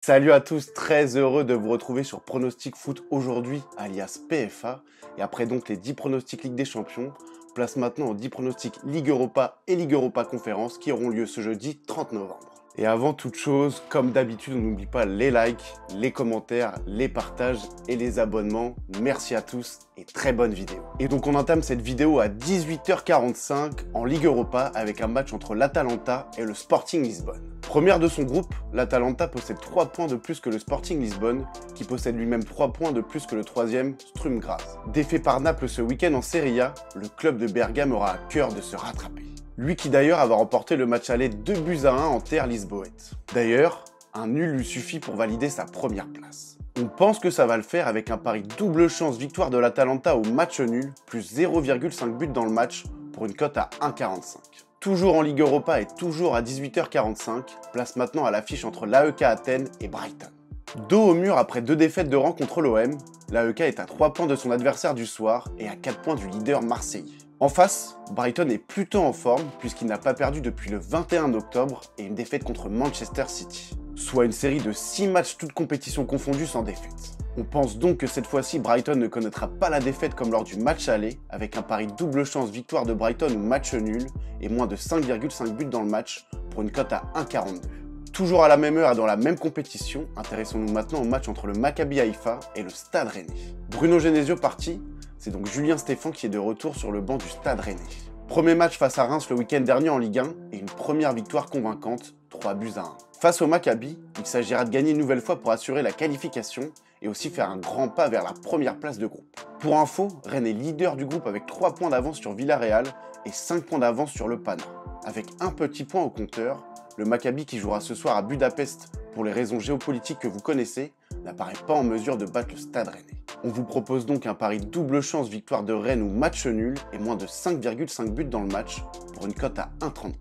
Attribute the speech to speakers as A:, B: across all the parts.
A: Salut à tous, très heureux de vous retrouver sur Pronostic Foot aujourd'hui, alias PFA. Et après donc les 10 pronostics Ligue des Champions, place maintenant aux 10 pronostics Ligue Europa et Ligue Europa Conférence qui auront lieu ce jeudi 30 novembre. Et avant toute chose, comme d'habitude, on n'oublie pas les likes, les commentaires, les partages et les abonnements. Merci à tous et très bonne vidéo. Et donc on entame cette vidéo à 18h45 en Ligue Europa avec un match entre l'Atalanta et le Sporting Lisbonne. Première de son groupe, l'Atalanta possède 3 points de plus que le Sporting Lisbonne, qui possède lui-même 3 points de plus que le troisième, Sturm Graz. Défait par Naples ce week-end en Serie A, le club de Bergame aura à cœur de se rattraper. Lui qui d'ailleurs avait remporté le match aller 2-1 en terre lisboète. D'ailleurs, un nul lui suffit pour valider sa première place. On pense que ça va le faire avec un pari double chance victoire de l'Atalanta au match nul, plus 0,5 but dans le match pour une cote à 1,45. Toujours en Ligue Europa et toujours à 18h45, place maintenant à l'affiche entre l'AEK Athènes et Brighton. Dos au mur après 2 défaites de rang contre l'OM, l'AEK est à 3 points de son adversaire du soir et à 4 points du leader marseillais. En face, Brighton est plutôt en forme puisqu'il n'a pas perdu depuis le 21 octobre et une défaite contre Manchester City, soit une série de 6 matchs toutes compétitions confondues sans défaite. On pense donc que cette fois-ci Brighton ne connaîtra pas la défaite comme lors du match aller, avec un pari double chance victoire de Brighton ou match nul et moins de 5,5 buts dans le match pour une cote à 1,42. Toujours à la même heure et dans la même compétition, intéressons-nous maintenant au match entre le Maccabi Haïfa et le Stade Rennais. Bruno Genesio parti, c'est donc Julien Stéphan qui est de retour sur le banc du Stade Rennais. Premier match face à Reims le week-end dernier en Ligue 1 et une première victoire convaincante, 3-1. Face au Maccabi, il s'agira de gagner une nouvelle fois pour assurer la qualification et aussi faire un grand pas vers la première place de groupe. Pour info, Rennes est leader du groupe avec 3 points d'avance sur Villarreal et 5 points d'avance sur le Pana. Avec un petit point au compteur, le Maccabi qui jouera ce soir à Budapest pour les raisons géopolitiques que vous connaissez, n'apparaît pas en mesure de battre le Stade Rennais. On vous propose donc un pari double chance victoire de Rennes ou match nul et moins de 5,5 buts dans le match pour une cote à 1,34.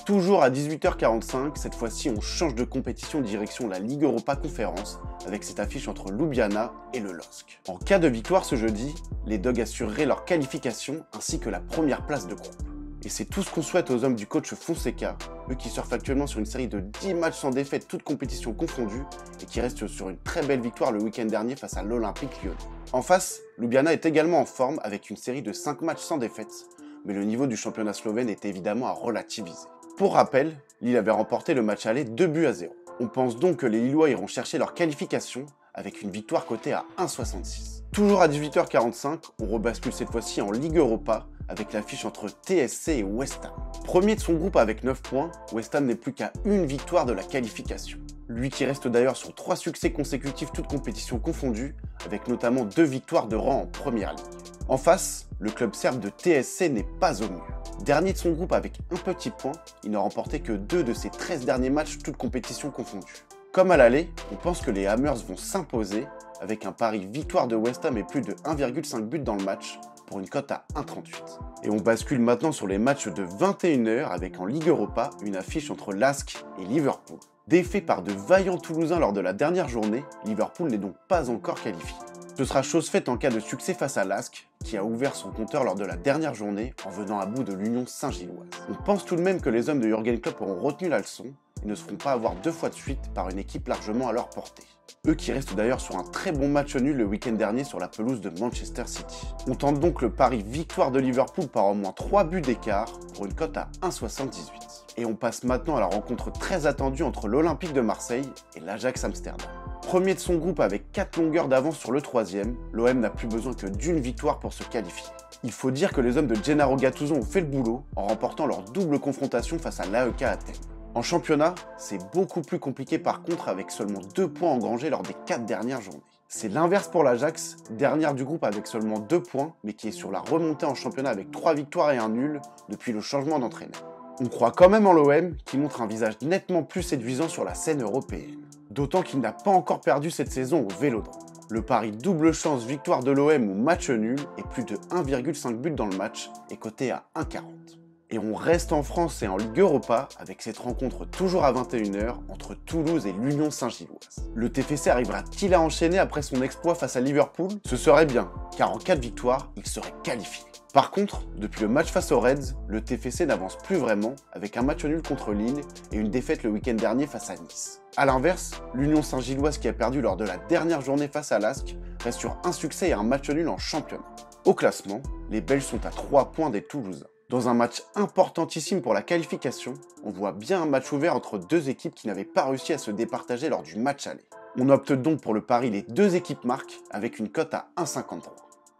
A: Toujours à 18h45, cette fois-ci on change de compétition direction la Ligue Europa Conférence avec cette affiche entre Ljubljana et le LOSC. En cas de victoire ce jeudi, les Dogs assureraient leur qualification ainsi que la première place de groupe. Et c'est tout ce qu'on souhaite aux hommes du coach Fonseca, eux qui surfent actuellement sur une série de 10 matchs sans défaite, toutes compétitions confondues, et qui restent sur une très belle victoire le week-end dernier face à l'Olympique Lyonnais. En face, Ljubljana est également en forme avec une série de 5 matchs sans défaite, mais le niveau du championnat slovène est évidemment à relativiser. Pour rappel, Lille avait remporté le match aller 2-0. On pense donc que les Lillois iront chercher leur qualification avec une victoire cotée à 1,66. Toujours à 18h45, on rebascule cette fois-ci en Ligue Europa avec l'affiche entre TSC et West Ham. Premier de son groupe avec 9 points, West Ham n'est plus qu'à une victoire de la qualification. Lui qui reste d'ailleurs sur 3 succès consécutifs toutes compétitions confondues, avec notamment 2 victoires de rang en première ligue. En face, le club serbe de TSC n'est pas au mur. Dernier de son groupe avec un petit point, il n'a remporté que 2 de ses 13 derniers matchs toutes compétitions confondues. Comme à l'aller, on pense que les Hammers vont s'imposer avec un pari victoire de West Ham et plus de 1,5 but dans le match pour une cote à 1,38. Et on bascule maintenant sur les matchs de 21h avec en Ligue Europa une affiche entre LASK et Liverpool. Défait par de vaillants Toulousains lors de la dernière journée, Liverpool n'est donc pas encore qualifié. Ce sera chose faite en cas de succès face à LASK, qui a ouvert son compteur lors de la dernière journée en venant à bout de l'Union Saint-Gilloise. On pense tout de même que les hommes de Jürgen Klopp auront retenu la leçon et ne se feront pas avoir 2 fois de suite par une équipe largement à leur portée. Eux qui restent d'ailleurs sur un très bon match nul le week-end dernier sur la pelouse de Manchester City. On tente donc le pari victoire de Liverpool par au moins 3 buts d'écart pour une cote à 1,78. Et on passe maintenant à la rencontre très attendue entre l'Olympique de Marseille et l'Ajax Amsterdam. Premier de son groupe avec 4 longueurs d'avance sur le troisième, l'OM n'a plus besoin que d'une victoire pour se qualifier. Il faut dire que les hommes de Gennaro Gattuso ont fait le boulot en remportant leur double confrontation face à l'AEK Athènes. En championnat, c'est beaucoup plus compliqué par contre avec seulement 2 points engrangés lors des 4 dernières journées. C'est l'inverse pour l'Ajax, dernière du groupe avec seulement 2 points, mais qui est sur la remontée en championnat avec 3 victoires et un nul depuis le changement d'entraîneur. On croit quand même en l'OM qui montre un visage nettement plus séduisant sur la scène européenne. D'autant qu'il n'a pas encore perdu cette saison au Vélodrome. Le pari double chance victoire de l'OM ou match nul et plus de 1,5 but dans le match est coté à 1,40. Et on reste en France et en Ligue Europa avec cette rencontre toujours à 21h entre Toulouse et l'Union Saint-Gilloise. Le TFC arrivera-t-il à enchaîner après son exploit face à Liverpool? Ce serait bien, car en cas de victoire, il serait qualifié. Par contre, depuis le match face aux Reds, le TFC n'avance plus vraiment, avec un match nul contre Lille et une défaite le week-end dernier face à Nice. A l'inverse, l'Union Saint-Gilloise qui a perdu lors de la dernière journée face à l'Asc reste sur un succès et un match nul en championnat. Au classement, les Belges sont à 3 points des Toulousains. Dans un match importantissime pour la qualification, on voit bien un match ouvert entre deux équipes qui n'avaient pas réussi à se départager lors du match aller. On opte donc pour le pari les deux équipes marquent avec une cote à 1,53.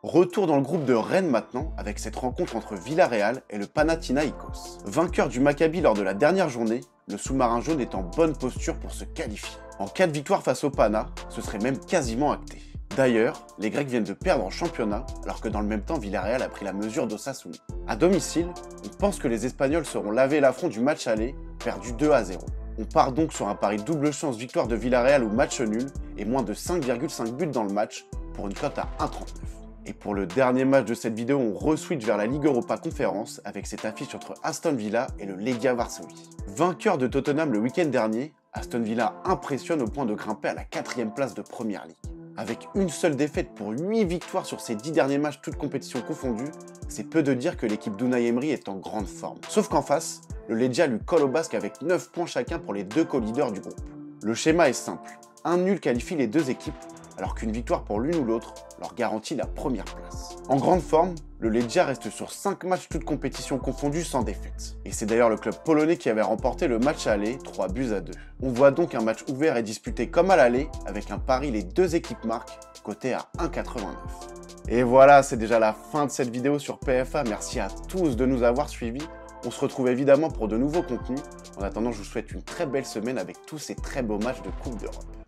A: Retour dans le groupe de Rennes maintenant avec cette rencontre entre Villarreal et le Panathinaïkos. Vainqueur du Maccabi lors de la dernière journée, le sous-marin jaune est en bonne posture pour se qualifier. En cas de victoire face au Pana, ce serait même quasiment acté. D'ailleurs, les Grecs viennent de perdre en championnat, alors que dans le même temps, Villarreal a pris la mesure d'Osasuna. À domicile, on pense que les Espagnols seront lavés l'affront du match aller, perdu 2-0. On part donc sur un pari double chance victoire de Villarreal ou match nul, et moins de 5,5 buts dans le match, pour une cote à 1,39. Et pour le dernier match de cette vidéo, on re-switch vers la Ligue Europa Conférence avec cette affiche entre Aston Villa et le Legia Varsovie. Vainqueur de Tottenham le week-end dernier, Aston Villa impressionne au point de grimper à la 4e place de Première Ligue. Avec une seule défaite pour 8 victoires sur ses 10 derniers matchs toutes compétitions confondues, c'est peu de dire que l'équipe d'Unai Emery est en grande forme. Sauf qu'en face, le Legia lui colle au basque avec 9 points chacun pour les deux co-leaders du groupe. Le schéma est simple, un nul qualifie les deux équipes, alors qu'une victoire pour l'une ou l'autre leur garantit la première place. En grande forme, le Legia reste sur 5 matchs toutes compétitions confondues sans défaite. Et c'est d'ailleurs le club polonais qui avait remporté le match aller 3-2. On voit donc un match ouvert et disputé comme à l'aller, avec un pari les deux équipes marquent, coté à 1,89. Et voilà, c'est déjà la fin de cette vidéo sur PFA, merci à tous de nous avoir suivis. On se retrouve évidemment pour de nouveaux contenus. En attendant, je vous souhaite une très belle semaine avec tous ces très beaux matchs de Coupe d'Europe.